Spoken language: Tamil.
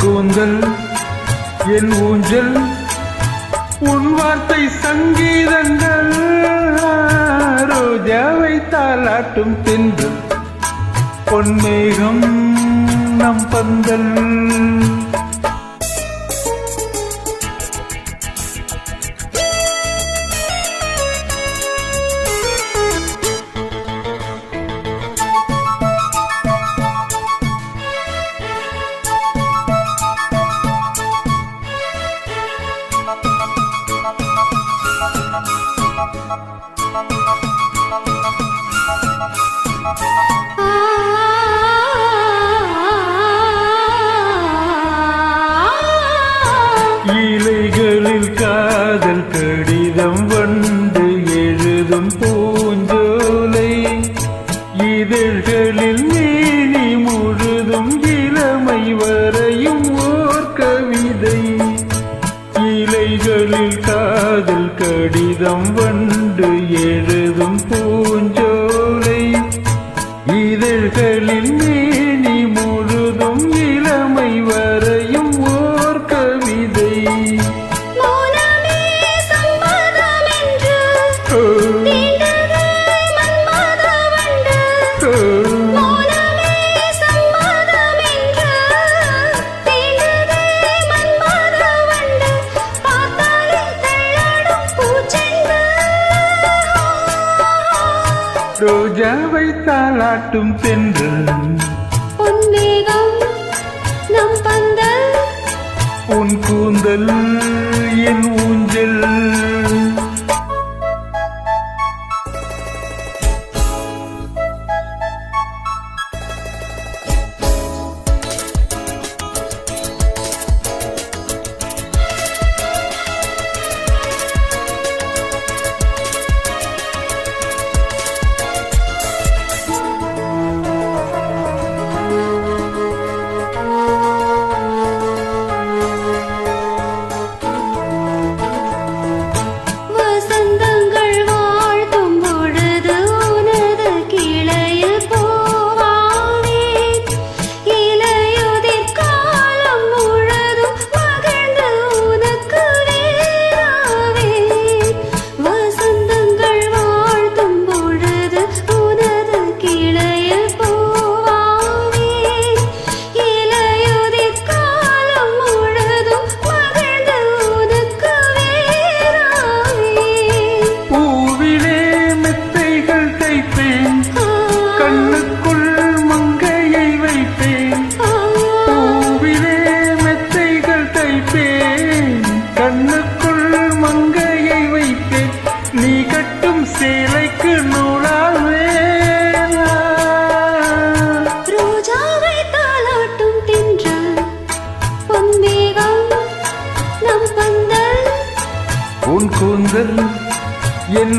கூந்தல் என் ஊஞ்சல் உன் வார்த்தை சங்கீதங்கள் ரோஜாவை தாலாட்டும் தென்றல் பொன்மேகம் நம் பந்தல் இலைகளில் காதல் கடிதம் வந்து எழுதும் பூஞ்சோலை இதழ்களில் மேனி முழுதும் இளமை வரையும் ஓர் கவிதை இலைகளில் காதல் கடிதம் வந்து எழுதும் பூஞ்சோலை இதழ்களில் மேனி முழுதும் இளமை வரையும் ஓர் கவிதை ரோஜாவை தாலாட்டும் தென்றல் பொன்மேகம் நம் பந்தல் உன் கூந்தல் என் ஊஞ்சல் கண்ணுக்குள் மங்கையை வைத்தேன் நீ கட்டும் சேலைக்கு நூலாவே ரோஜாவை தாலாட்டும் தென்றல் பொன்மேகம் நம் பந்தல் உன் கூந்தல் என்